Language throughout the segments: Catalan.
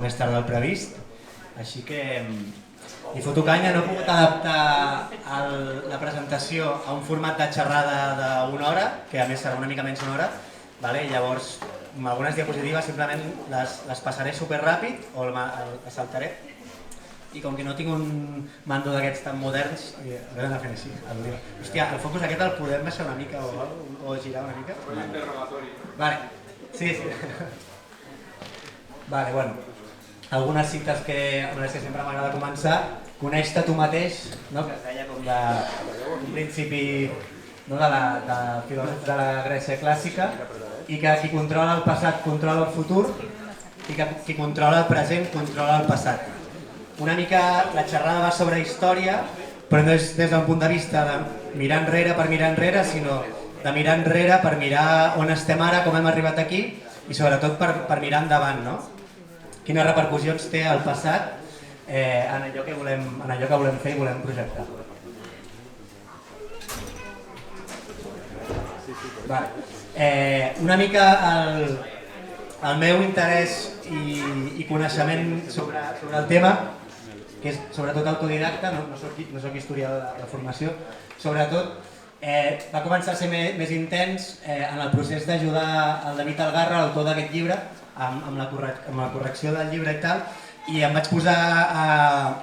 més tard del previst, així que hi foto canya. No he pogut adaptar la presentació a un format de xerrada d'una hora, que a més serà una mica menys d'una hora, llavors amb algunes diapositives simplement les passaré superràpid o les saltaré, i com que no tinc un mando d'aquests tan moderns, hauré d'anar fent així. Hòstia, el focus aquest el podem baixar una mica o girar una mica? Un interrogatori. Vale, sí. Vale, bueno. Algunes cites amb les que sempre m'agrada començar. Coneix-te tu mateix, que es deia com un principi de filòsofs de la Grècia clàssica, i que qui controla el passat controla el futur, i que qui controla el present controla el passat. Una mica la xerrada va sobre història, però no és des d'un punt de vista de mirar enrere per mirar enrere, sinó de mirar enrere per mirar on estem ara, com hem arribat aquí, i sobretot per mirar endavant, no? Quines repercussions té el passat en allò que volem fer i volem projectar. Una mica el meu interès i coneixement sobre el tema, que és sobretot autodidacta, no soc historiador de formació, sobretot va començar a ser més intens en el procés d'ajudar el David Algarra, l'autor d'aquest llibre, amb la correcció del llibre i tal, i em vaig posar a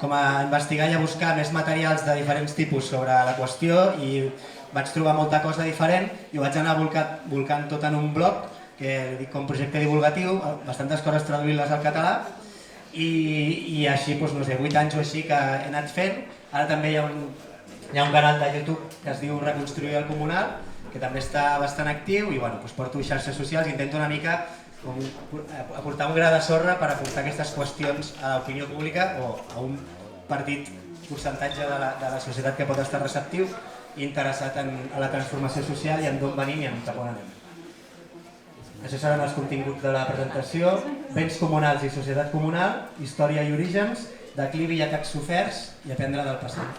investigar i a buscar més materials de diferents tipus sobre la qüestió, i vaig trobar molta cosa diferent i ho vaig anar volcant tot en un blog que dic com projecte divulgatiu, bastantes coses traduint-les al català, i així, 8 anys o així que he anat fent. Ara també hi ha un canal de YouTube que es diu Reconstruir el Comunal, que també està bastant actiu, i porto xarxes socials i intento una mica aportar un gra de sorra per aportar aquestes qüestions a l'opinió pública o a un petit percentatge de la societat que pot estar receptiu i interessat en la transformació social i en d'on venim i en cap on anem. Això seran els continguts de la presentació: béns comunals i societat comunal, història i orígens, declivi i atacs soferts i aprendre del passat.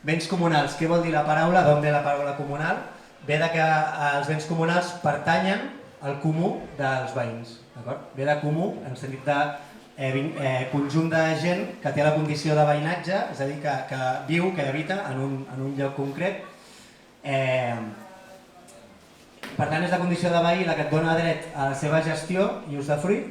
Béns comunals, què vol dir la paraula? D'on ve la paraula comunal? Ve que els béns comunals pertanyen al comú dels veïns. Ve de comú en el sentit de conjunt de gent que té la condició de veïnatge, és a dir, que viu, que habita en un lloc concret. Per tant, és la condició de veí la que et dona dret a la seva gestió i usdefruit,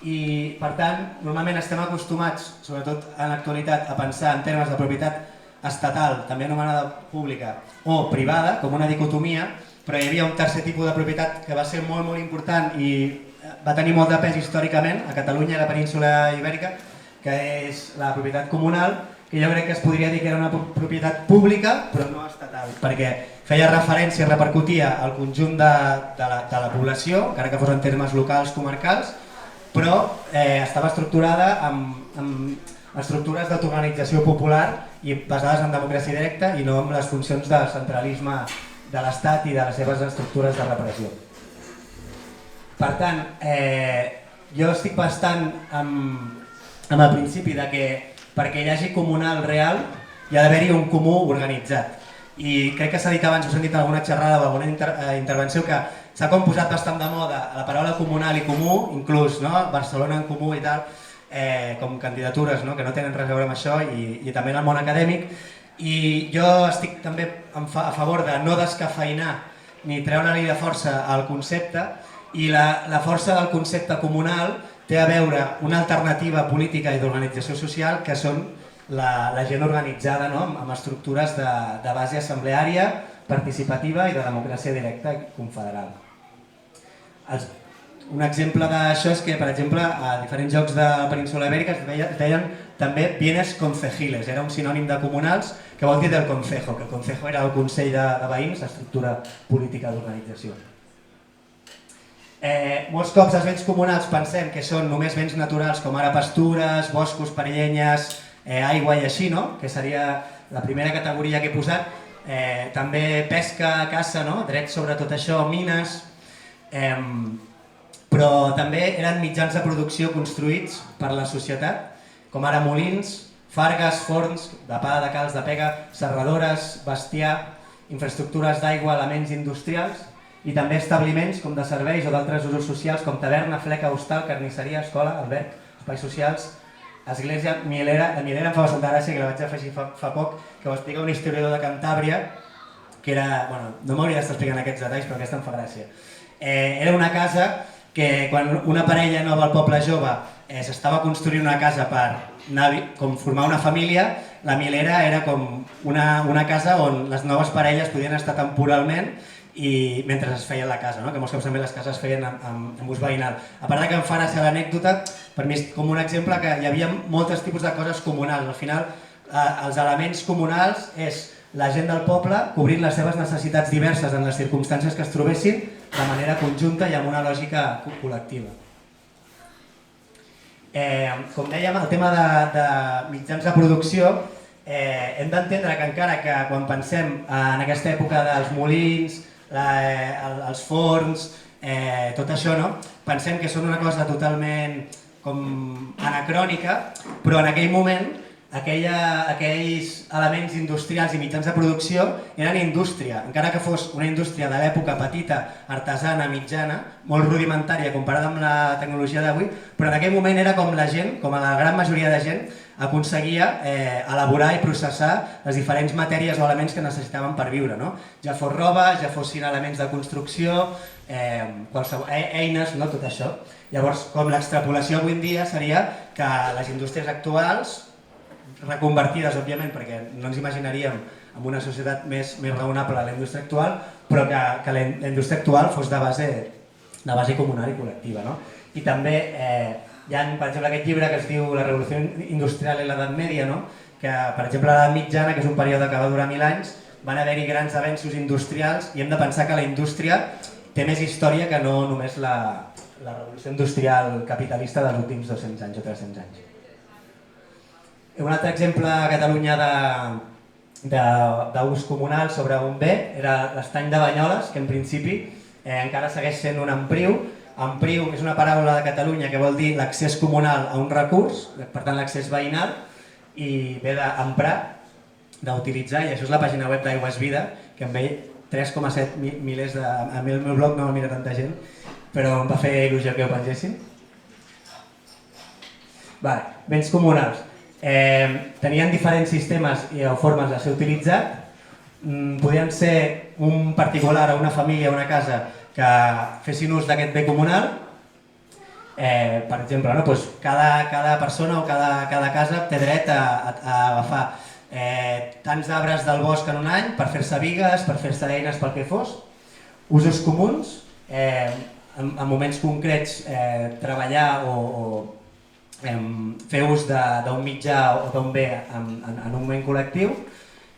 i per tant, normalment estem acostumats, sobretot en l'actualitat, a pensar en termes de propietat estatal, també anomenada pública, o privada, com una dicotomia, però hi havia un tercer tipus de propietat que va ser molt, molt important i va tenir molt de pes històricament a Catalunya i a la península ibèrica, que és la propietat comunal, que jo crec que es podria dir que era una propietat pública, però no estatal, perquè feia referència i repercutia al conjunt de la població, encara que fos en termes locals, comarcals, però estava estructurada amb estructures d'autoorganització popular i basades en democràcia directa i no en les funcions de centralisme de l'Estat i de les seves estructures de repressió. Per tant, jo estic bastant amb el principi de que perquè hi hagi comunal real hi ha d'haver-hi un comú organitzat. I crec que s'ha dit abans, us hem dit en alguna xerrada o alguna intervenció, que s'ha posat bastant de moda la paraula comunal i comú, inclús Barcelona en comú i tal, com candidatures que no tenen res a veure amb això, i també en el món acadèmic. I jo estic també a favor de no descafeïnar ni treure-li de força al concepte, i la força del concepte comunal té a veure una alternativa política i d'organització social que són la gent organitzada amb estructures de base assembleària, participativa i de democràcia directa i confederal. Un exemple d'això és que, per exemple, a diferents llocs de la península ibèrica es deien també bienes concejiles, era un sinònim de comunals que vol dir del concejo, que el concejo era el consell de veïns, estructura política d'organització. Molts cops els béns comunals pensem que són només béns naturals com ara pastures, boscos, parellenyes, aigua i així, que seria la primera categoria que he posat. També pesca, caça, drets sobre tot això, mines, però també eren mitjans de producció construïts per la societat, com ara molins, fargues, forns, de pa, de calç, de pega, serradores, bestiar, infraestructures d'aigua, elements industrials, i també establiments com de serveis o d'altres usos socials com taverna, fleca, hostal, carnisseria, escola, alberg, espais socials, església, mielera. La mielera em fa bastanta gràcia, que la vaig afegir fa poc, que ho explica un historiador de Cantàbria, que era, bueno, no m'hauria d'estar explicant aquests detalls, però aquesta em fa gràcia. Era una casa que quan una parella nova al poble jove s'estava construint una casa per com formar una família, la mielera era com una casa on les noves parelles podien estar temporalment i mentre es feien la casa, que molts cops també les cases es feien amb ús veïnal. A part que em fa gràcia l'anècdota, per mi és com un exemple que hi havia molts tipus de coses comunals. Al final, els elements comunals és la gent del poble cobrint les seves necessitats diverses en les circumstàncies que es trobessin de manera conjunta i amb una lògica col·lectiva. Com dèiem, el tema de mitjans de producció, hem d'entendre que encara que quan pensem en aquesta època dels molins, els forns, tot això, pensem que són una cosa totalment anacrònica, però en aquell moment aquells elements industrials i mitjans de producció eren indústria, encara que fos una indústria de l'època petita, artesana, mitjana, molt rudimentària comparada amb la tecnologia d'avui, però en aquell moment era com la gent, com la gran majoria de gent, aconseguia elaborar i processar les diferents matèries o elements que necessitaven per viure. Ja fos roba, ja fossin elements de construcció, eines, tot això. Llavors, com l'extrapolació avui en dia seria que les indústries actuals, reconvertides, òbviament, perquè no ens imaginaríem en una societat més raonable a la indústria actual, però que la indústria actual fos de base comunal i col·lectiva. I també hi ha, per exemple, aquest llibre que es diu La revolució industrial en l'edat mèdia, que, per exemple, a l'edat mitjana, que és un període que va durar 1000 anys, van haver-hi grans avenços industrials i hem de pensar que la indústria té més història que no només la revolució industrial capitalista dels últims 200 anys o 300 anys. Un altre exemple a Catalunya d'ús comunal sobre un bé era l'estany de Banyoles, que en principi encara segueix sent un empriu. Empriu és una paraula de Catalunya que vol dir l'accés comunal a un recurs, per tant l'accés veïnal, i ve d'emprar, d'utilitzar, i això és la pàgina web d'Aigües Vida, que em ve 3,7 milers de... A mi el meu blog no el mira tanta gent, però em va fer il·lusió que ho pengessin. Béns comunals. Tenien diferents sistemes o formes de ser utilitzat. Podien ser un particular o una família o una casa que fessin ús d'aquest bé comunal. Per exemple, cada persona o cada casa té dret a agafar tants arbres del bosc en un any per fer-se bigues, per fer-se eines pel que fos. Usos comuns, en moments concrets treballar o fer ús d'un mitjà o d'un bé en un moment col·lectiu.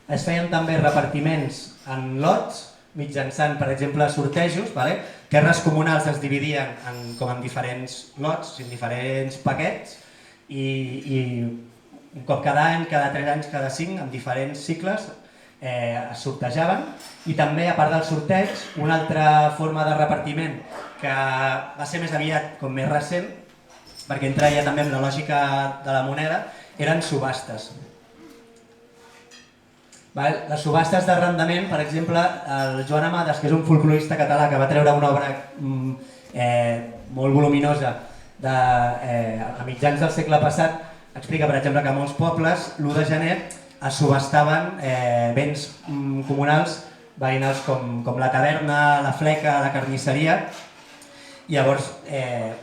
Es feien també repartiments en lots, mitjançant, per exemple, sortejos. Terres comunals es dividien en diferents lots, en diferents paquets, i un cop cada any, cada 3 anys, cada 5, en diferents cicles, es sortejaven. I també, a part del sorteig, una altra forma de repartiment que va ser més aviat com més recent, perquè entra ja també en la lògica de la moneda, eren subhastes. Les subhastes d'arrendament, per exemple, el Joan Amades, que és un folclorista català que va treure una obra molt voluminosa a mitjans del segle passat, explica, per exemple, que a molts pobles l'1 de gener es subhastaven béns comunals veïnals com la taverna, la fleca, la carnisseria. Llavors,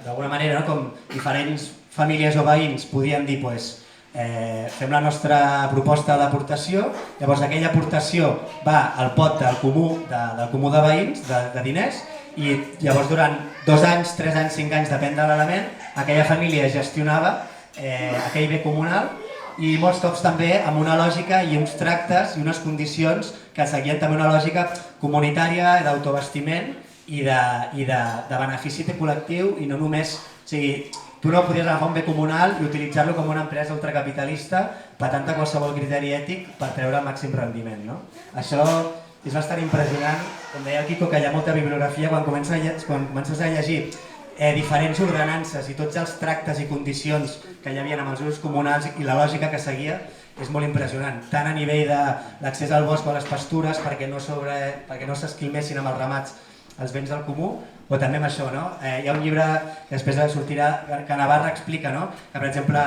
d'alguna manera, com diferents famílies o veïns podien dir fem la nostra proposta d'aportació, llavors aquella aportació va al pot del comú de veïns, de diners, i llavors durant 2 anys, 3 anys, 5 anys, depèn de l'element, aquella família gestionava aquell bé comunal, i molts cops també amb una lògica i uns tractes i unes condicions que seguien també una lògica comunitària, d'autoabastiment i de benefici col·lectiu, i no només... Tu no podies agafar un bé comunal i utilitzar-lo com una empresa ultracapitalista patant qualsevol criteri ètic per treure el màxim rendiment. Això és bastant impressionant. Com deia el Quico, que hi ha molta bibliografia, quan comences a llegir diferents ordenances i tots els tractes i condicions que hi havia amb els usos comunals i la lògica que seguia, és molt impressionant. Tant a nivell de l'accés al bosc o a les pastures perquè no s'esquilmessin amb els ramats els béns del comú, o també amb això, no? Hi ha un llibre que després sortirà, que Navarra explica, no? Que per exemple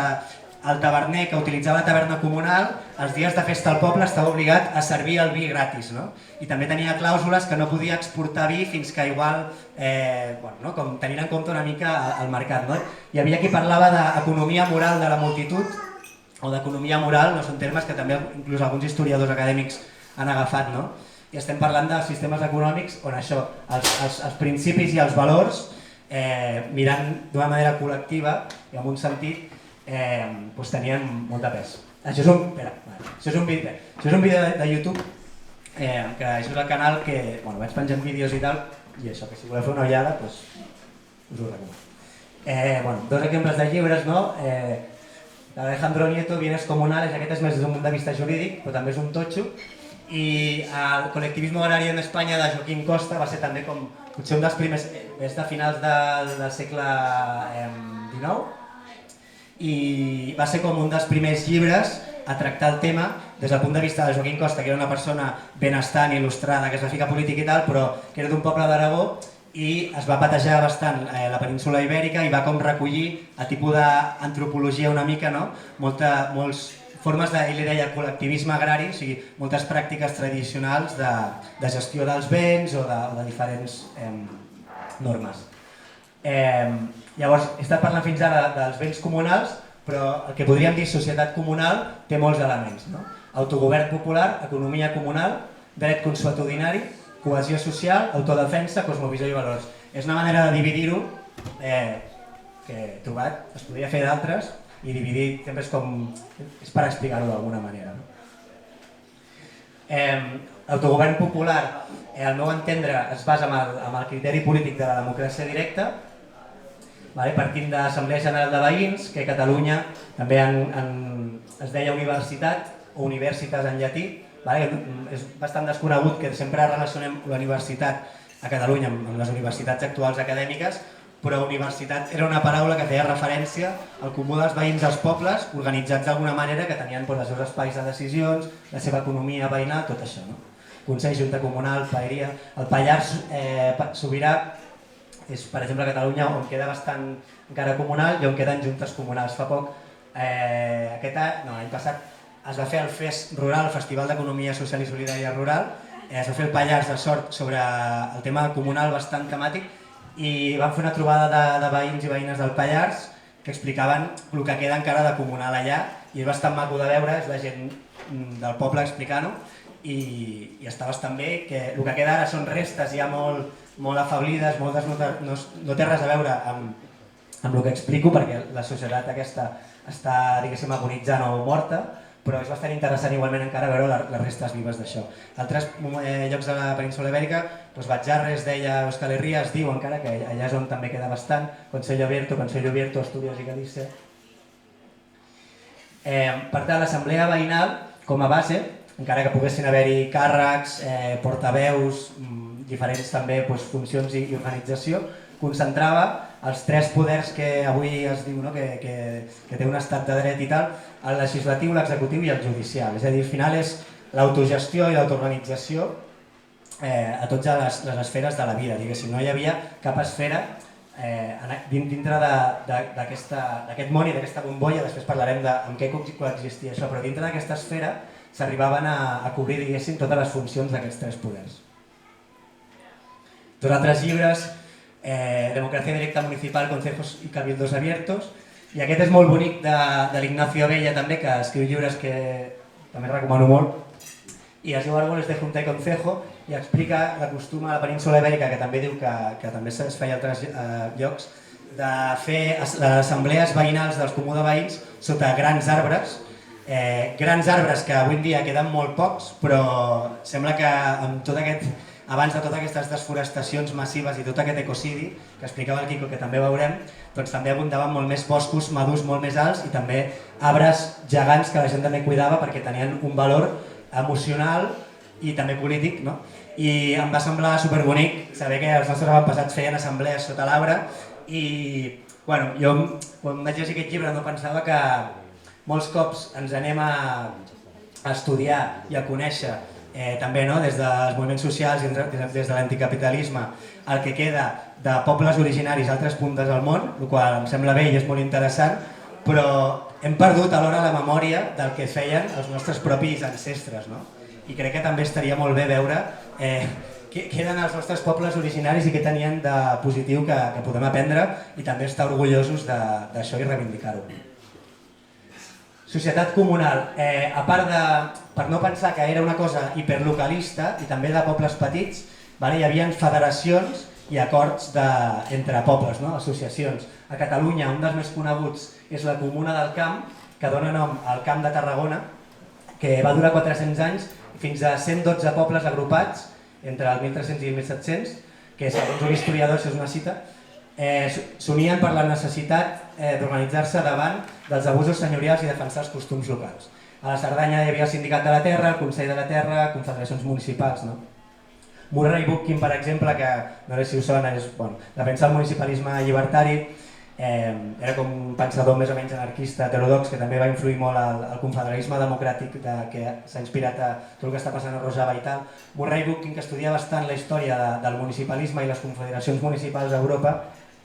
el taverner que utilitzava la taverna comunal, els dies de festa al poble estava obligat a servir el vi gratis, no? I també tenia clàusules que no podia exportar vi fins que igual, bueno, no? Com tenint en compte una mica el mercat, no? Hi havia qui parlava d'economia moral de la multitud, o d'economia moral, no són termes que també inclús alguns historiadors acadèmics han agafat, no? I estem parlant de sistemes econòmics on això, els principis i els valors, mirant d'una manera col·lectiva i en un sentit, doncs tenien molt de pes. Això és un vídeo de YouTube, que això és el canal que vaig penjant vídeos i tal, i això, que si voleu fer una ullada, us ho recomano. Dos exemples de llibres, no? Alejandro Nieto, Bienes Comunales, aquest és més des d'un punt de vista jurídic, però també és un totxo, i el Colectivismo Agrario en Espanya de Joaquín Costa va ser també com potser un dels primers, des de finals del segle XIX, i va ser com un dels primers llibres a tractar el tema des del punt de vista de Joaquín Costa, que era una persona benestant, il·lustrada, que es va ficar política i tal, però que era d'un poble d'Aragó i es va patejar bastant la península ibèrica i va com recollir a tipus d'antropologia una mica, no? Moltes formes de, ell deia, col·lectivisme agrari, o sigui, moltes pràctiques tradicionals de gestió dels béns o de diferents normes. Llavors, he estat parlant fins ara dels béns comunals, però el que podríem dir societat comunal té molts elements, no? Autogovern popular, economia comunal, dret consuetudinari, cohesió social, autodefensa, cosmovisió i valors. És una manera de dividir-ho que he trobat, es podria fer d'altres, i dividir sempre és per explicar-ho d'alguna manera. L'autogovern popular, al meu entendre, es basa en el criteri polític de la democràcia directa, partint de l'Assemblea General de Veïns, que a Catalunya també es deia universitat o universitas en llatí. És bastant desconegut que sempre relacionem la universitat a Catalunya amb les universitats actuals acadèmiques, però universitat era una paraula que feia referència al comú dels veïns dels pobles organitzats d'alguna manera, que tenien els seus espais de decisions, la seva economia veïnal, tot això. Consell, Junta Comunal, Paeria. El Pallars Sobirà és, per exemple, a Catalunya on queda bastant encara comunal i on queden juntes comunals. Fa poc, l'any passat, es va fer el FES Rural, el Festival d'Economia Social i Solidària Rural, es va fer el Pallars de Sort sobre el tema comunal bastant temàtic i van fer una trobada de veïns i veïnes del Pallars que explicaven el que queda encara de comunal allà i és bastant maco de veure, és la gent del poble explicant-ho i està bastant bé, que el que queda ara són restes ja molt afeblides, no té res a veure amb el que explico perquè la societat aquesta està, diguéssim, agonitzant o morta, però és bastant interessant igualment encara veure les restes vives d'això. Altres llocs de la península ibèrica, Batjarres, deia Euskal Herria, es diu encara, que allà és on també queda bastant, Consello Abierto, Astúries i Galícia. Per tant, l'assemblea veïnal, com a base, encara que poguessin haver-hi càrrecs, portaveus, diferents també funcions i organització, concentrava els tres poders que avui es diu que té un estat de dret i tal, el legislatiu, l'executiu i el judicial. És a dir, al final és l'autogestió i l'autoorganització a totes les esferes de la vida. Diguéssim, no hi havia cap esfera dintre d'aquest món i d'aquesta bombolla, després parlarem amb què coexistia això, però dintre d'aquesta esfera s'arribaven a cobrir, diguéssim, totes les funcions d'aquests tres poders. Dos altres llibres, Democracia Directa Municipal, Concejos y Cabildos Abiertos, i aquest és molt bonic de l'Ignacio Abella també, que escriu llibres que també recomano molt, i es diu Árboles de Junta y Concejo i explica la costuma a la península ibèrica, que també diu que també es feia a altres llocs, de fer les assemblees veïnals dels comú de veïns sota grans arbres que avui en dia queden molt pocs, però sembla que amb tot abans de totes aquestes desforestacions massives i tot aquest ecocidi que explicava el Quico, que també veurem, doncs també abundaven molt més boscos madurs molt més alts i també arbres gegants que la gent també cuidava perquè tenien un valor emocional i també polític, no? I em va semblar superbonic saber que els nostres avantpassats feien assemblees sota l'arbre i jo quan vaig llegir aquest llibre no pensava que molts cops ens anem a estudiar i a conèixer també des dels moviments socials i des de l'anticapitalisme el que queda de pobles originaris a altres puntes del món, el qual em sembla bé i és molt interessant, però hem perdut alhora la memòria del que feien els nostres propis ancestres, no? I crec que també estaria molt bé veure què eren els nostres pobles originaris i què tenien de positiu que podem aprendre i també estar orgullosos d'això i reivindicar-ho. Societat comunal, a part de, per no pensar que era una cosa hiperlocalista i també de pobles petits, hi havia federacions i acords entre pobles, associacions. A Catalunya un dels més coneguts és la Comuna del Camp, que dona nom al Camp de Tarragona, que va durar 400 anys, fins a 112 pobles agrupats entre el 1300 i el 1700, que segons un historiador, això és una cita, s'unien per la necessitat d'organitzar-se davant dels abusos senyorials i defensar els costums locals. A la Cerdanya hi havia el Sindicat de la Terra, el Consell de la Terra, confederacions municipals. Murray Bookchin, per exemple, que no sé si us sona, defensa el municipalisme llibertari, era com un pensador més o menys anarquista heterodox que també va influir molt al confederalisme democràtic que s'ha inspirat a tot el que està passant a Rojava i tal. Murray Bookchin, que estudia bastant la història del municipalisme i les confederacions municipals a Europa,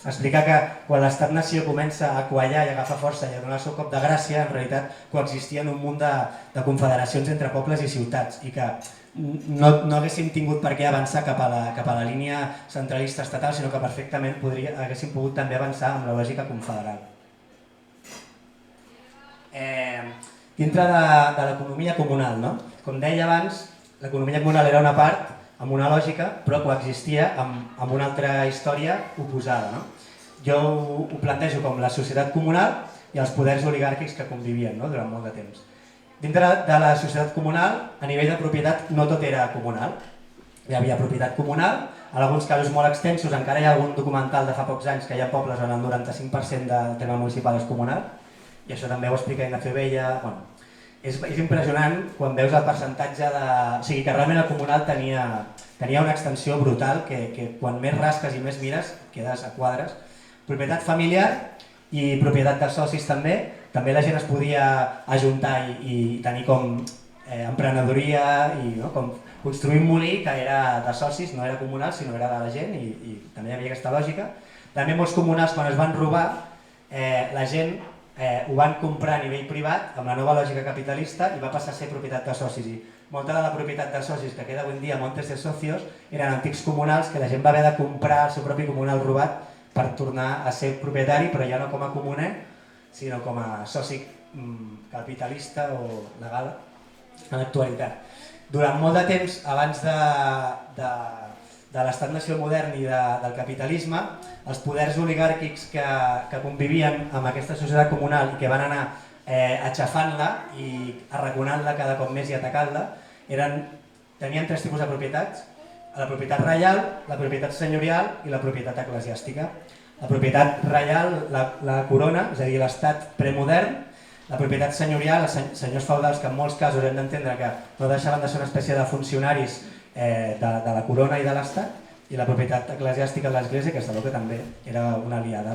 explica que quan l'estat-nació comença a quallar i agafar força i a donar el seu cop de gràcia, en realitat coexistien un munt de confederacions entre pobles i ciutats i que no haguéssim tingut per què avançar cap a la línia centralista estatal, sinó que perfectament haguéssim pogut també avançar amb la lògica confederal. Dintre de l'economia comunal, com deia abans, l'economia comunal era una part amb una lògica, però coexistia amb una altra història oposada. Jo ho plantejo com la societat comunal i els poders oligàrquics que convivien durant molt de temps. Dintre de la societat comunal, a nivell de propietat, no tot era comunal. Hi havia propietat comunal, en alguns casos molt extensos, encara hi ha algun documental de fa pocs anys que hi ha pobles on el 95% del tema municipal és comunal, i això també ho explica Ignacio Bella. És impressionant quan veus el percentatge de... O sigui, que realment el comunal tenia una extensió brutal que quan més rasques i més mires quedes a quadres. Propietat familiar i propietat dels socis també. També la gent es podia ajuntar i tenir com emprenedoria i com construir un molí que era de socis, no era comunal, sinó era de la gent i també hi havia aquesta lògica. També molts comunals, quan es van robar, la gent ho van comprar a nivell privat amb la nova lògica capitalista i va passar a ser propietat de socis. I molta de la propietat de socis que queda avui en dia a Montes de Socios eren antics comunals que la gent va haver de comprar el seu propi comunal robat per tornar a ser propietari, però ja no com a comuner, sinó com a soci capitalista o legal en l'actualitat. Durant molt de temps, abans de l'estat-nació modern i del capitalisme, els poders oligàrquics que convivien amb aquesta societat comunal i que van anar aixafant-la i arraconant-la cada cop més i atacant-la, tenien tres tipus de propietats: la propietat reial, la propietat senyorial i la propietat eclesiàstica. La propietat reial, la corona, és a dir, l'estat premodern; la propietat senyorial, els senyors feudals, que en molts casos hem d'entendre que no deixaven de ser una espècie de funcionaris de la corona i de l'estat; i la propietat eclesiàstica de l'església, que sabeu que també era una aliada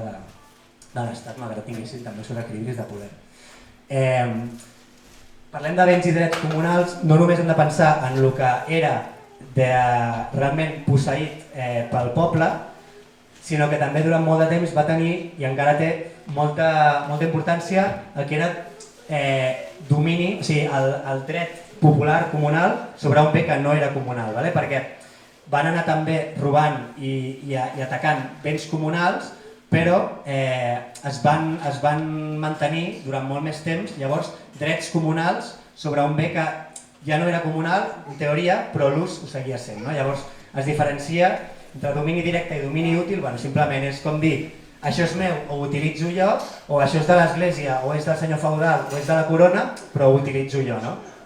de l'estat, malgrat que tinguessin també els seus equilibris de poder. Parlem de béns i drets comunals, no només hem de pensar en el que era realment posseït pel poble, sinó que també durant molt de temps va tenir, i encara té, molta importància el que era domini, o sigui, el dret popular comunal sobre un bé que no era comunal, perquè van anar també robant i atacant béns comunals, però es van mantenir durant molt més temps, llavors, drets comunals sobre un bé que ja no era comunal, en teoria, però l'ús ho seguia sent. Llavors es diferencia entre domini directe i domini útil, simplement és com dir això és meu o ho utilitzo jo, o això és de l'església o és del senyor feudal o és de la corona, però ho utilitzo jo.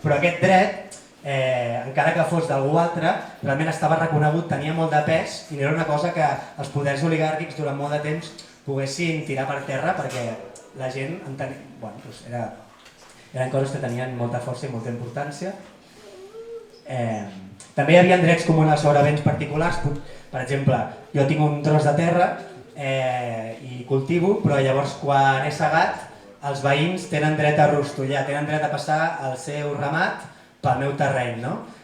Però aquest dret, encara que fos d'algú altre, realment estava reconegut, tenia molt de pes i no era una cosa que els poders oligàrquics durant molt de temps poguessin tirar per terra perquè la gent eren coses que tenien molta força i molta importància. També hi havia drets comunals sobre béns particulars. Per exemple, jo tinc un tros de terra i cultivo, però llavors quan he segat els veïns tenen dret a rostollar, tenen dret a passar el seu ramat pel meu terreny.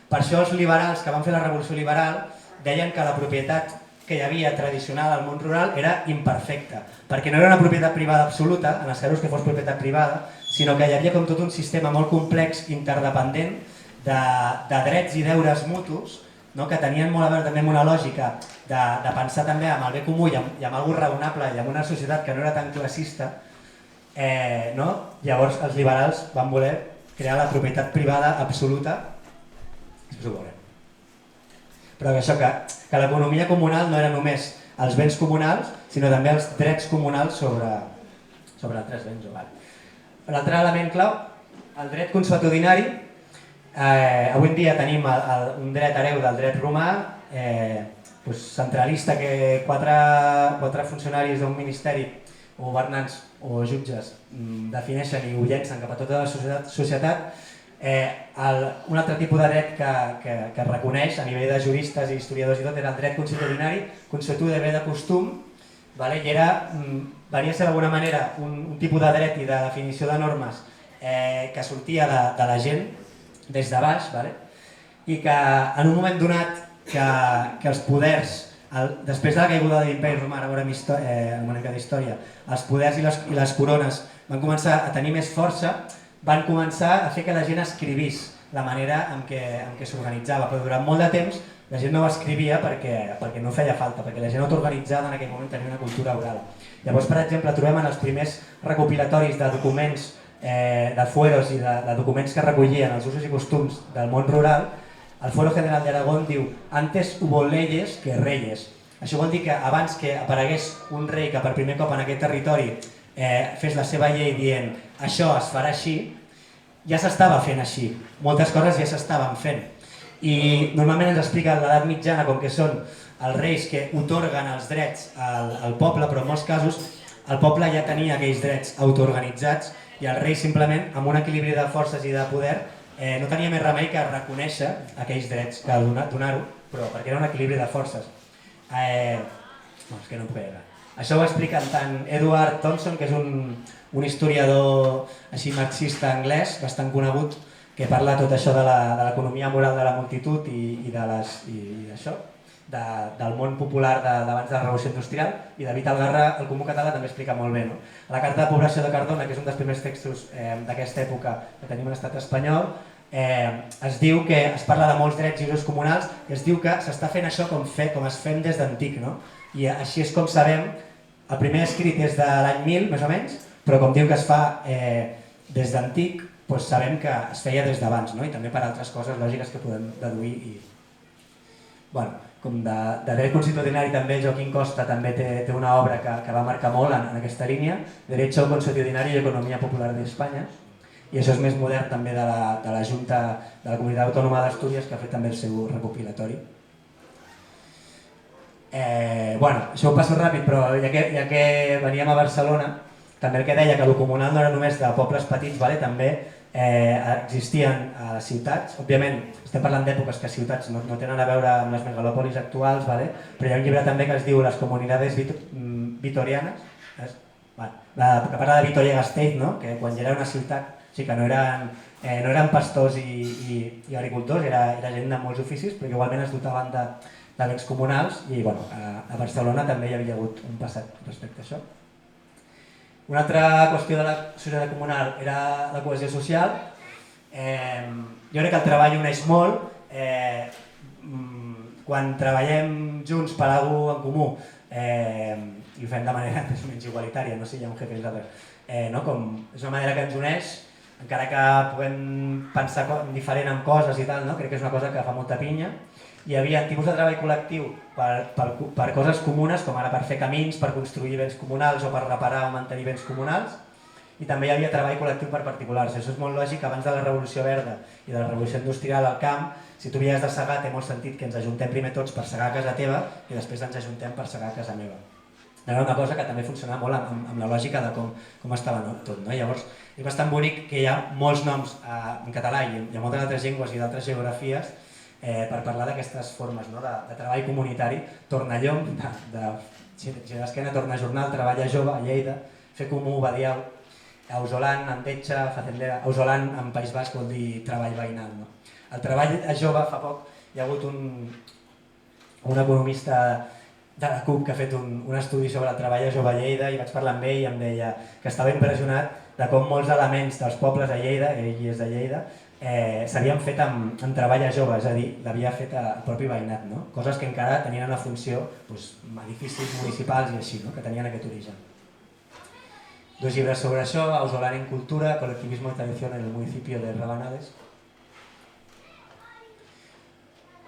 Per això els liberals que van fer la revolució liberal deien que la propietat que hi havia tradicional al món rural era imperfecta, perquè no era una propietat privada absoluta, en els casos que fos propietat privada, sinó que hi havia com tot un sistema molt complex, interdependent, de drets i deures mutus, que tenien molt a veure també amb una lògica de pensar també amb el bé comú i amb algú raonable i amb una societat que no era tan classista. Llavors els liberals van voler crear la propietat privada absoluta, però això que l'economia comunal no era només els béns comunals, sinó també els drets comunals sobre altres béns. L'altre element clau, el dret consuetudinari. Avui en dia tenim un dret hereu del dret romà, centralista, que quatre funcionaris d'un ministeri, o governants o jutges, defineixen i ho llencen cap a tota la societat. Un altre tipus de dret que es reconeix a nivell de juristes i historiadors i tot era el dret consuetudinari, consuetude ve de costum, i venia a ser d'alguna manera un tipus de dret i de definició de normes que sortia de la gent des de baix, i que en un moment donat que els poders, després de la caiguda de l'imperi romà, ara veurem una mica d'història, els poders i les corones van començar a tenir més força, van començar a fer que la gent escrivís la manera en què s'organitzava, però durant molt de temps la gent no escrivia perquè no feia falta, perquè la gent autoorganitzada en aquell moment tenia una cultura oral. Llavors, per exemple, trobem en els primers recopilatoris de documents, de fueros i de documents que recollien els usos i costums del món rural, el Fuero General de Aragón diu «Antes hubo leyes que reyes». Això vol dir que abans que aparegués un rei que per primer cop en aquest territori fes la seva llei dient «això es farà així», ja s'estava fent així, moltes coses ja s'estaven fent. I normalment ens explica l'edat mitjana com que són els reis que otorguen els drets al poble, però en molts casos el poble ja tenia aquells drets autoorganitzats i el rei simplement, amb un equilibri de forces i de poder, no tenia més remei que reconèixer aquells drets, que donar-ho, però perquè era un equilibri de forces. No, és que no em puc dir res. Això ho explica tant Edward Thompson, que és un historiador així marxista anglès, bastant conegut, que parla tot això de l'economia moral de la multitud i d'això, del món popular d'abans de la Revolució Industrial, i David Algarra, el Comú Català, també explica molt bé. A la Carta de Població de Cardona, que és un dels primers textos d'aquesta època que tenim a l'estat espanyol, es diu que es parla de molts drets i usos comunals i es diu que s'està fent això com es fem des d'antic. I així és com sabem, el primer escrit és de l'any 1000, més o menys, però com diu que es fa des d'antic, sabem que es feia des d'abans, i també per altres coses lògiques que podem deduir. Com de dret constitucionari també Joaquín Costa també té una obra que va marcar molt en aquesta línia, Derecho Constitucional y Economía Popular de España, i això és més modern també de la Junta de la Comunitat Autònoma d'Astúries, que ha fet també el seu recopilatori. Això ho passo ràpid, però ja que veníem a Barcelona, també el que deia que el comunal no era només de pobles petits, també existien a les ciutats. Òbviament, estem parlant d'èpoques que ciutats no tenen a veure amb les megalòpolis actuals, però hi ha un llibre també que es diu Les comunidades vitorianes, que parla de Vitoria-Gasteiz, que quan era una ciutat que no eren pastors i agricultors, era gent de molts oficis, però igualment es dotaven de béns comunals i a Barcelona també hi havia hagut un passat respecte a això. Una altra qüestió de la societat comunal era la cohesió social. Jo crec que el treball uneix molt. Quan treballem junts per alguna cosa en comú i ho fem de manera més o menys igualitària, no sé si hi ha un jefe i els altres, és una manera que ens uneix, encara que puguem pensar diferent en coses i tal, crec que és una cosa que fa molta pinya. Hi havia tipus de treball col·lectiu per coses comunes, com ara per fer camins, per construir béns comunals o per reparar o mantenir béns comunals, i també hi havia treball col·lectiu per particulars. Això és molt lògic, abans de la Revolució Verda i de la Revolució Industrial al camp, si tu havies de segar, té molt sentit que ens ajuntem primer tots per segar a casa teva i després ens ajuntem per segar a casa meva. Era una cosa que també funcionava molt amb la lògica de com estava tot. Llavors, és bastant bonic que hi ha molts noms en català i en moltes altres llengües i d'altres geografies per parlar d'aquestes formes de treball comunitari. Tornallom, de Girar d'Esquena, Tornajornal, Treballa Jove, a Lleida, Fer Comú, Badiau, Auzolan, Andetxa, Facendera. Auzolan en País Basc vol dir treball veïnal. El treball jove, fa poc, hi ha hagut un economista de la CUP que ha fet un estudi sobre el treball a jove a Lleida i vaig parlar amb ell i em deia que estava impressionat de com molts elements dels pobles a Lleida, ell és de Lleida, s'havien fet amb treball a jove, és a dir, l'havia fet el propi veïnat, no? Coses que encara tenien una funció, edificis municipals i així, que tenien aquest origen. 2 llibres sobre això, Ausolar en Cultura, Colectivismo y Tradición en el Municipio de Rabanales.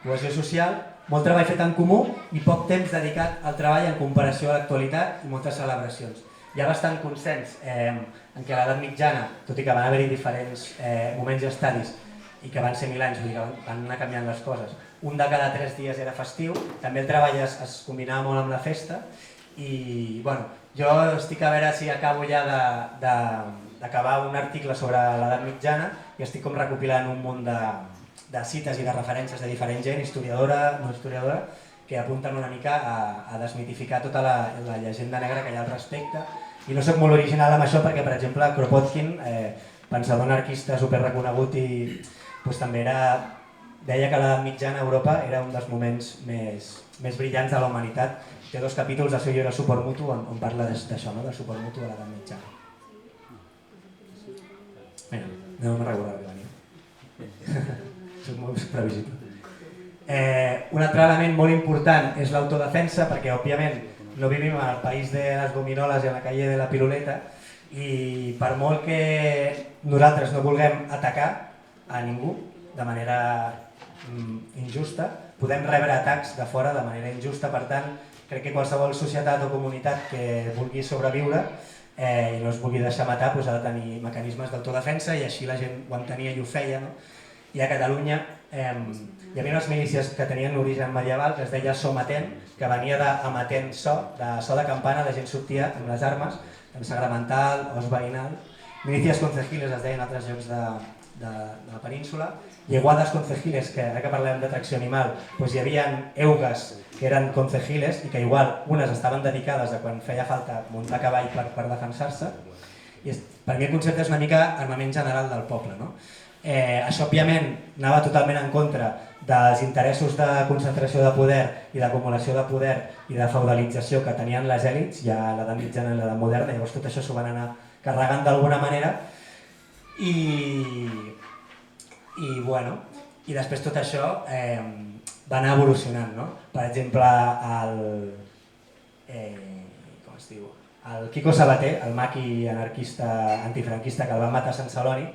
Cohesió social, molt treball fet en comú i poc temps dedicat al treball en comparació a l'actualitat i moltes celebracions. Hi ha bastant consens en què a l'edat mitjana, tot i que van haver-hi diferents moments i estadis i que van ser 1000 anys, vull dir que van anar canviant les coses, un de cada 3 dies era festiu, també el treball es combinava molt amb la festa i jo estic a veure si acabo ja d'acabar un article sobre l'edat mitjana i estic com recopilant un munt de cites i de referències de diferent gent, historiadora, no historiadora, que apunten una mica a desmitificar tota la llegenda negra que hi ha al respecte. I no soc molt original amb això perquè, per exemple, Kropotkin, pensador anarquista superreconegut i també deia que l'edat mitjana a Europa era un dels moments més brillants de la humanitat. Té 2 capítols del seu llibre Suport Mutu on parla d'això, del suport mutu a l'edat mitjana. No me'n recordava que venia. Soc molt previsible. Un altre element molt important és l'autodefensa, perquè òbviament no vivim al país de les gominoles i a la calle de la piruleta i per molt que nosaltres no vulguem atacar a ningú de manera injusta, podem rebre atacs de fora de manera injusta. Per tant, crec que qualsevol societat o comunitat que vulgui sobreviure i no es vulgui deixar matar ha de tenir mecanismes d'autodefensa i així la gent ho entenia i ho feia. I a Catalunya hi havia unes milícies que tenien origen medieval que es deia Somatent, que venia d'amatent so, de so de campana, la gent sortia amb les armes, amb sagramental, os veïnal, milícies concejiles es deien en altres llocs de la península, lleguades concejiles, que ara que parlem d'atracció animal, hi havia eugues que eren concejiles i que igual unes estaven dedicades a quan feia falta muntar a cavall per defensar-se. Per mi el concepte és una mica armament general del poble. Això òbviament anava totalment en contra dels interessos de concentració de poder i d'acumulació de poder i de feudalització que tenien les èlits ja a l'edat mitjana i l'edat moderna, llavors tot això s'ho van anar carregant d'alguna manera i després tot això va anar evolucionant. Per exemple, el Quico Sabater, el maqui anarquista antifranquista que el va matar a Sant Celoni,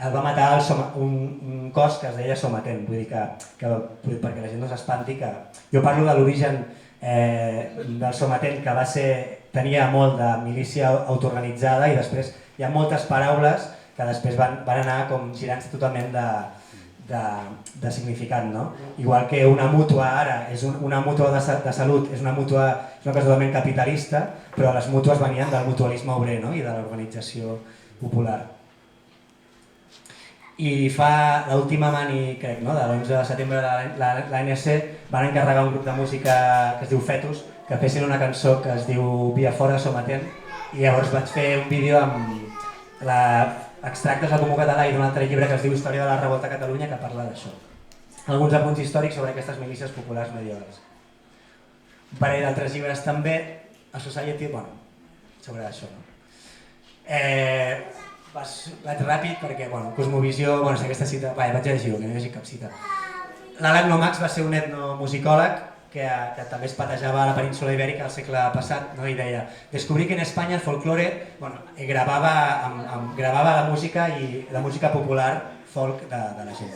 el va matar un cos que es deia Somatent, vull dir que perquè la gent no s'espanti, que jo parlo de l'origen del Somatent, que tenia molt de milícia autoorganitzada i després hi ha moltes paraules que després van anar com girant-se totalment de significat. Igual que una mútua ara, una mútua de salut és una cosa totalment capitalista, però les mútues venien del mutualisme obrer i de l'organització popular. I fa l'última mani, crec, de l'11 de setembre l'ANC van encarregar un grup de música que es diu Fetus que fessin una cançó que es diu Via Fora Somatent i llavors vaig fer un vídeo amb extractes del Comú Català i d'un altre llibre que es diu Història de la Revolta a Catalunya que parla d'això. Alguns apunts històrics sobre aquestes milícies populars medievals. Un parell d'altres llibres també, a Society, sobre això. Vaig ràpid perquè, Cosmovisió, sé aquesta cita, vaig llegir-ho, que no he llegit cap cita. L'Alan Lomax va ser un etnomusicòleg que també es patejava a la península ibèrica al segle passat i deia descobrí que en Espanya el folklore gravava la música i la música popular folk de la gent.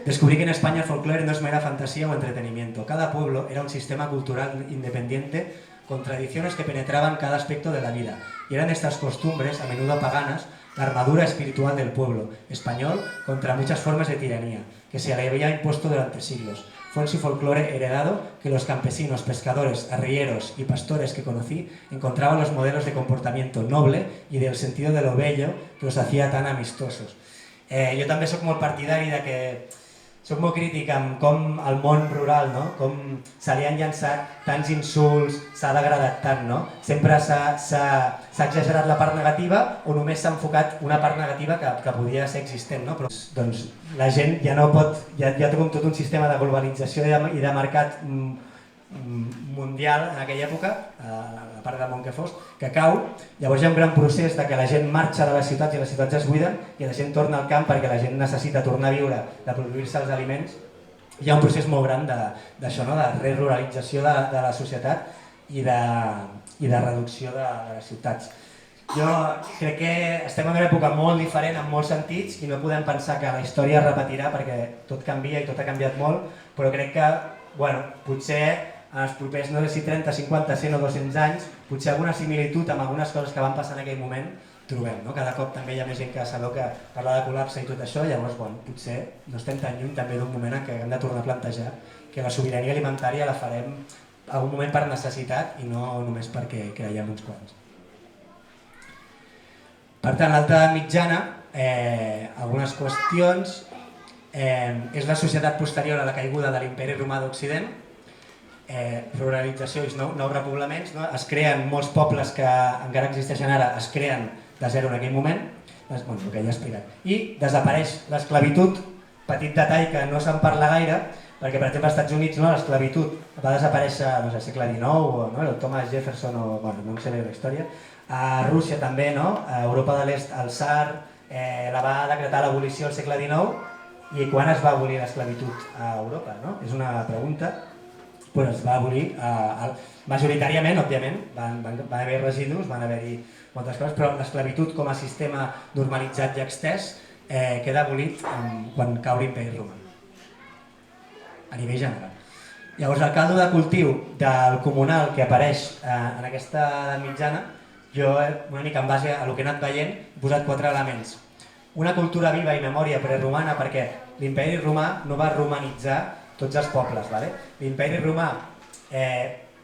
Descubrí que en España el folclore no es mera fantasía o entretenimiento. Cada pueblo era un sistema cultural independiente con tradiciones que penetraban cada aspecto de la vida. Y eran estas costumbres, a menudo paganas, la armadura espiritual del pueblo español contra muchas formas de tiranía que se le había impuesto durante siglos. Fue en su folclore heredado que los campesinos, pescadores, arrieros y pastores que conocí encontraban los modelos de comportamiento noble y del sentido de lo bello que los hacía tan amistosos. Jo també soc molt partidari de que soc molt crític amb com el món rural, com se li han llançat tants insults, s'ha degradat tant, sempre s'ha exagerat la part negativa o només s'ha enfocat una part negativa que podia ser existent, però la gent ja no pot, ja té com tot un sistema de globalització i de mercat mundial en aquella època, la part del món que fos, que cau. Llavors hi ha un gran procés de que la gent marxa de les ciutats i les ciutats es buiden i la gent torna al camp perquè la gent necessita tornar a viure, de produir-se els aliments. Hi ha un procés molt gran d'això, no? De ruralització de la societat i de reducció de les ciutats. Jo crec que estem en una època molt diferent en molts sentits i no podem pensar que la història es repetirà perquè tot canvia i tot ha canviat molt, però crec que potser en els propers, no sé si 30, 50, 100 o 200 anys, potser alguna similitud amb algunes coses que van passar en aquell moment trobem. Cada cop també hi ha més gent que sabeu que parla de col·lapse i tot això, llavors potser no estem tan lluny també d'un moment en què hem de tornar a plantejar que la sobirania alimentària la farem en un moment per necessitat i no només perquè creiem uns quants. Per tant, l'alta edat mitjana, algunes qüestions, és la societat posterior a la caiguda de l'imperi romà d'Occident, ruralització i nous repoblaments, es creen molts pobles que encara existeixen ara, es creen de zero en aquell moment, el que ja he explicat. I desapareix l'esclavitud, petit detall que no se'n parla gaire, perquè per exemple als Estats Units l'esclavitud va desaparèixer al segle XIX, el Thomas Jefferson, no em sé bé la història, a Rússia també, a Europa de l'Est el tsar la va decretar l'abolició al segle XIX i quan es va abolir l'esclavitud a Europa? És una pregunta. Es va abolir, majoritàriament, òbviament, van haver residus, van haver-hi moltes coses, però l'esclavitud com a sistema normalitzat i extès queda abolit quan cau l'imperi romà, a nivell general. Llavors el caldo de cultiu del comunal que apareix en aquesta edat mitjana, jo una mica en base a el que he anat veient he posat 4 elements. Una cultura viva i memòria preromana, perquè l'imperi romà no va romanitzar tots els pobles. L'imperi romà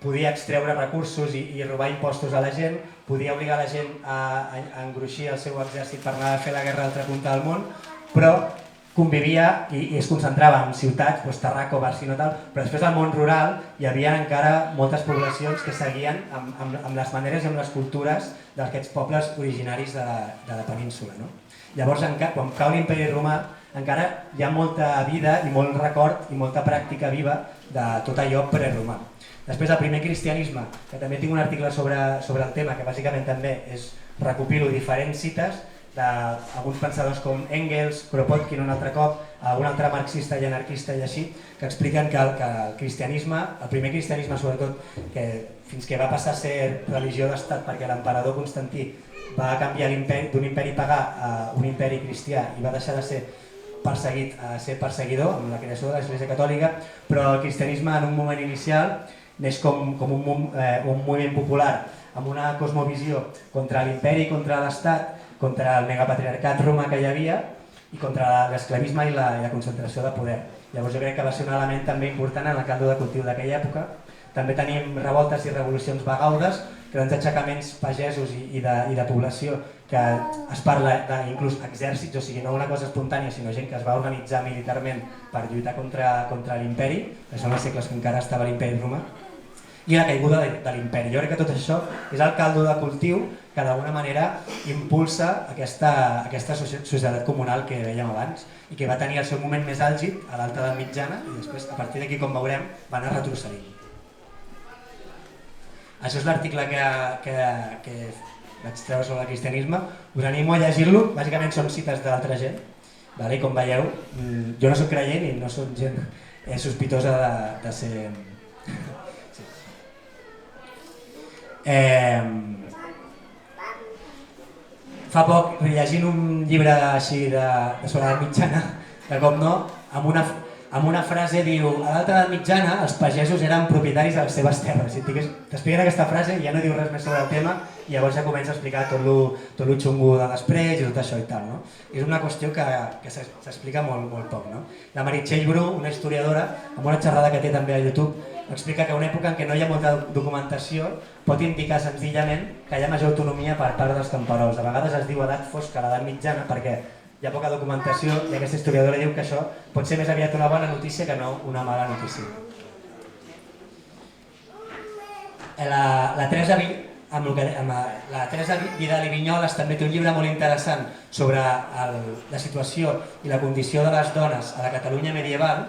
podia extreure recursos i robar impostos a la gent, podia obligar la gent a engruixir el seu exèrcit per anar a fer la guerra a l'altra punta del món, però convivia i es concentrava en ciutats, Tarraco, Barcino, però després al món rural hi havia encara moltes poblacions que seguien amb les maneres i amb les cultures d'aquests pobles originaris de la península. Llavors, quan cau l'imperi romà, encara hi ha molta vida i molt record i molta pràctica viva de tot allò preromà. Després el primer cristianisme, que també tinc un article sobre el tema, que bàsicament també recopilo diferents cites d'alguns pensadors com Engels, Kropotkin un altre cop, algun altre marxista i anarquista i així, que expliquen que el cristianisme, el primer cristianisme sobretot, fins que va passar a ser religió d'estat perquè l'emperador Constantí va canviar d'un imperi pagà a un imperi cristià i va deixar de ser perseguit a ser perseguidor amb la creació de l'Església Catòlica, però el cristianisme en un moment inicial neix com un moviment popular amb una cosmovisió contra l'imperi, contra l'Estat, contra el megapatriarcat romà que hi havia i contra l'esclavisme i la concentració de poder. Llavors jo crec que va ser un element també important en el caldo de cultiu d'aquella època. També tenim revoltes i revolucions bagaudes, grans aixecaments pagesos i de població que es parla d'inclús exèrcits, o sigui, no una cosa espontània, sinó gent que es va organitzar militarment per lluitar contra l'imperi, que són els segles que encara estava l'imperi romà, i la caiguda de l'imperi. Jo crec que tot això és el caldo de cultiu que d'alguna manera impulsa aquesta societat comunal que dèiem abans i que va tenir el seu moment més àlgid a l'alta edat mitjana i després, a partir d'aquí, com veurem, va anar retrocedint. Això és l'article que vaig treure sobre el cristianisme. Us animo a llegir-lo, bàsicament són cites d'altra gent. I com veieu, jo no soc creient i no soc gent sospitosa de ser... Fa poc, llegint un llibre així sobre l'edat mitjana, de com no, amb una frase diu: a l'alta edat mitjana els pagesos eren propietaris de les seves terres. Si t'expliquen aquesta frase ja no diu res més sobre el tema i llavors ja comença a explicar tot lo xungo de després i tot això i tal. És una qüestió que s'explica molt poc. La Meritxell Bru, una historiadora, amb una xerrada que té també a YouTube, explica que una època en què no hi ha molta documentació pot indicar senzillament que hi ha major autonomia per part dels camperols. A vegades es diu edat fosca, l'edat mitjana, perquè hi ha poca documentació i aquesta historiadora diu que això pot ser més aviat una bona notícia que no una mala notícia. La Teresa Vidal i Vinyoles també té un llibre molt interessant sobre la situació i la condició de les dones a la Catalunya medieval,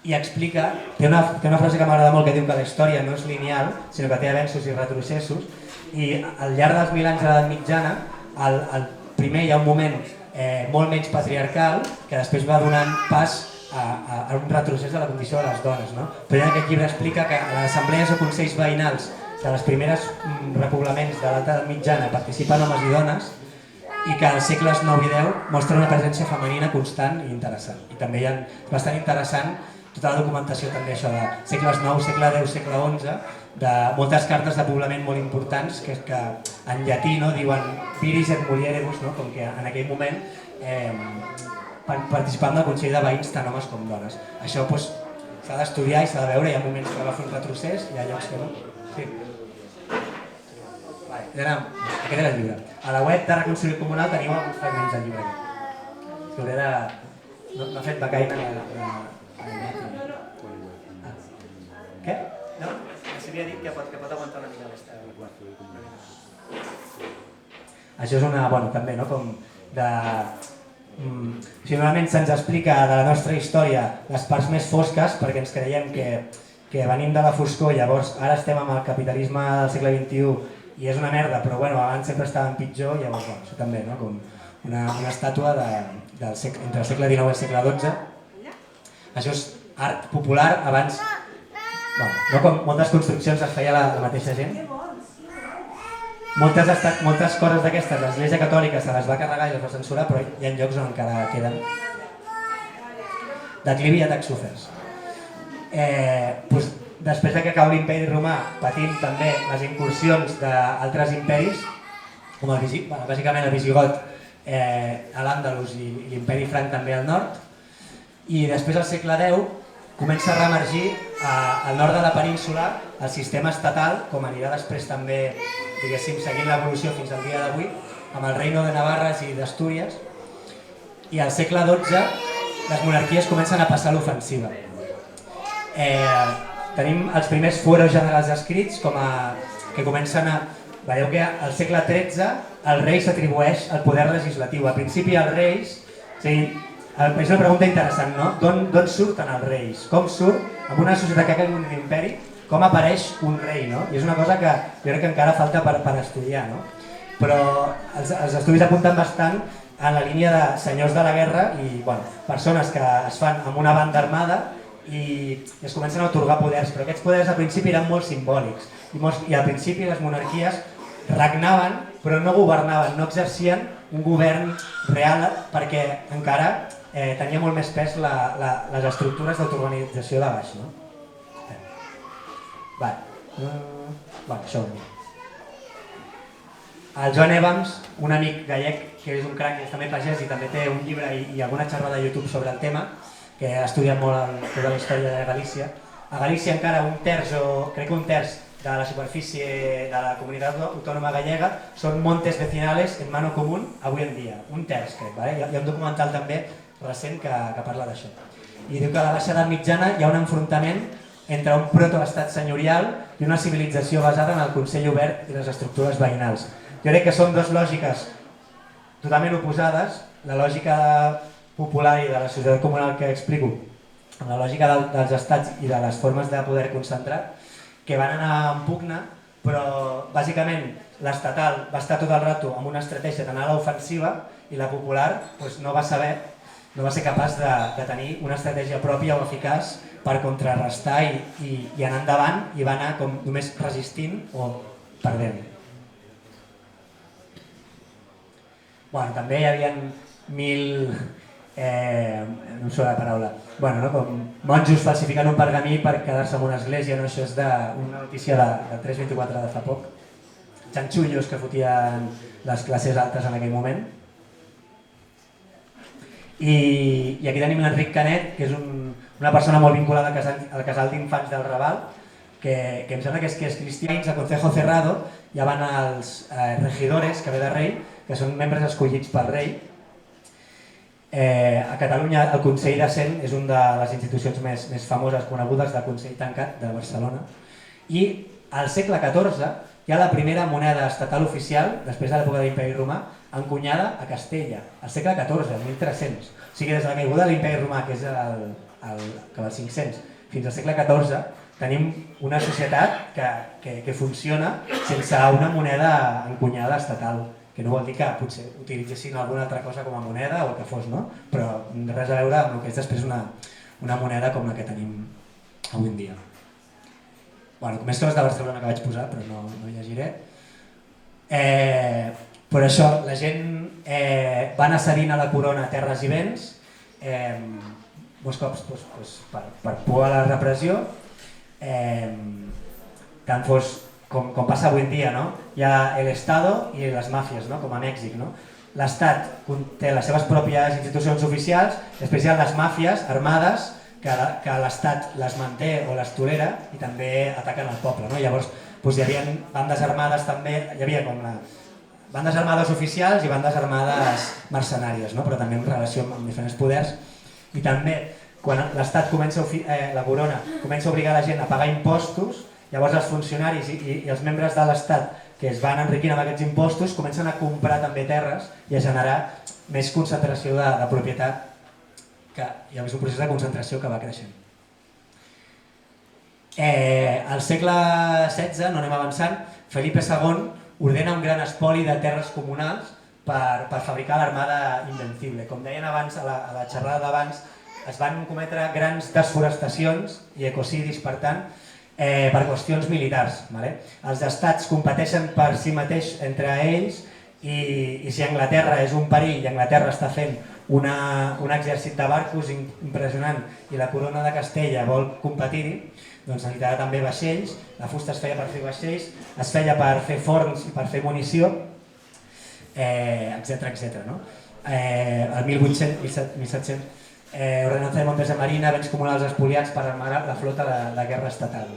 i explica, té una frase que m'agrada molt que diu que la història no és lineal, sinó que té avenços i retrocessos, i al llarg dels 1000 anys de l'edat mitjana, primer hi ha un moment molt menys patriarcal que després va donant pas a un retrocés de la condició de les dones. No? Però en aquest llibre explica que a les assemblees o consells veïnals de les primeres repoblaments de l'alta edat mitjana participen homes i dones, i que als segles IX i X mostra una presència femenina constant i interessant. I també és bastant interessant tota la documentació també això de segles IX, segle X, segle XI, de moltes cartes de poblament molt importants que en llatí diuen viris et mulieribus, com que en aquell moment participant del Consell de Veïns tant homes com dones. Això s'ha d'estudiar i s'ha de veure, hi ha moments que va fer un retrocés, hi ha llocs que no. Sí. Aquest era el llibre. A la web de Reconstruir Comunal teniu alguns fragments del llibre. Hauré de... No ha fet becaina ni a què? No? S'havia dit que pot aguantar una mica més. Això és una... també, com de... Normalment se'ns explica de la nostra història les parts més fosques perquè ens creiem que venim de la foscor, llavors ara estem amb el capitalisme del segle XXI i és una merda, però abans sempre estàvem pitjor, llavors això també, com una estàtua entre el segle XIX i el segle XII. Això és art popular, abans, no com moltes construccions es feia la mateixa gent. Moltes coses d'aquestes, l'Església Catòlica se les va carregar i les va censurar, però hi ha llocs on encara queden. Declivi i atacs soferts. Després que cau l'imperi romà, patim també les incursions d'altres imperis, com bàsicament el visigot a l'Àndalus i l'imperi franc també al nord, i després al segle X comença a reemergir al nord de la península el sistema estatal, com anirà després també, diguéssim, seguint l'evolució fins al dia d'avui, amb el Reino de Navarra i d'Astúries, i al segle XII les monarquies comencen a passar a l'ofensiva. Tenim els primers fueros generals escrits que comencen a... Veieu que al segle XIII el rei s'atribueix el poder legislatiu. Al principi els reis... És una pregunta interessant, no? D'on surten els reis? Com surt, en una societat que ha caigut un imperi, com apareix un rei, no? I és una cosa que jo crec que encara falta per estudiar, no? Però els estudis apunten bastant en la línia de senyors de la guerra i persones que es fan amb una banda armada i es comencen a atorgar poders, però aquests poders al principi eren molt simbòlics i al principi les monarquies regnaven però no governaven, no exercien un govern real perquè encara tenia molt més pes les estructures d'autoorganització de baix. Això. El Joan Evans, un amic gallec que és un crac i és també pagès i també té un llibre i alguna xerrada de YouTube sobre el tema, que ha estudiat molt tota la història de Galícia. A Galícia encara crec que un terç de la superfície de la comunitat autònoma gallega són montes vecinales en mano común avui en dia. Un terç, crec. Hi ha un documental també recent que parla d'això. I diu que a la baixa edat mitjana hi ha un enfrontament entre un protoestat senyorial i una civilització basada en el consell obert i les estructures veïnals. Jo crec que són dues lògiques totalment oposades, la lògica popular i de la societat comunal que explico, amb la lògica dels estats i de les formes de poder concentrat, que van anar en pugna, però bàsicament l'estatal va estar tot el rato amb una estratègia d'anar a l'ofensiva i la popular no va ser capaç de tenir una estratègia pròpia o eficaç per contrarrestar i anar endavant i va anar com només resistint o perdent. També hi havia no em surt la paraula, com monjos falsificant un pergamí per quedar-se en una església, això és una notícia de 324 de fa poc. Xanxullos que fotien les classes altes en aquell moment. I aquí tenim l'Enric Canet, que és una persona molt vinculada al casal d'infants del Raval, que em sembla que és cristià. Al Consejo Cerrado ja van els regidores, que ve de rei, que són membres escollits pel rei. A Catalunya el Consell de Cent és una de les institucions més famoses, conegudes del Consell Tancat de Barcelona. I al segle XIV hi ha la primera moneda estatal oficial, després de l'època de l'Imperi Romà, encunyada a Castella, al segle XIV, el 1300. O sigui, des de la caiguda de l'Imperi Romà, que és cap als 500 fins al segle XIV, tenim una societat que funciona sense una moneda encunyada estatal, que no vol dir que potser utilitzessin alguna altra cosa com a moneda o el que fos, no? Però res a veure amb el que és després una moneda com la que tenim avui en dia. Bueno, més coses de Barcelona que vaig posar, però no llegiré. Per això, la gent va anar cedint a la corona terres i béns, molts cops per por a la repressió, tant fos com passa avui en dia, no? Hi ha l'Estado i les màfies, no? Com a Mèxic. No? L'Estat té les seves pròpies institucions oficials, després hi ha les màfies armades que l'Estat les manté o les tolera i també ataquen el poble. No? Llavors hi havia bandes armades també, hi havia com bandes armades oficials i bandes armades mercenàries, no? Però també en relació amb diferents poders. I també quan l'Estat la corona comença a obligar la gent a pagar impostos, llavors els funcionaris i els membres de l'Estat que es van enriquint amb aquests impostos comencen a comprar també terres i a generar més concentració de propietat, que hi ha un procés de concentració que va creixent. Al segle XVI, no anem avançant, Felipe II ordena un gran espoli de terres comunals per fabricar l'armada invencible. Com deien abans, a la xerrada d'abans, es van cometre grans desforestacions i ecocidis, per tant, per qüestions militars. Els estats competeixen per si mateix entre ells i si Anglaterra és un perill i Anglaterra està fent un exèrcit de barcos impressionant i la corona de Castella vol competir-hi, doncs necessitarà també vaixells, la fusta es feia per fer vaixells, es feia per fer forns i per fer munició, etc. El 1700 ordenanza de Montes de Marina, béns comunals espoliats per armar la flota de guerra estatal.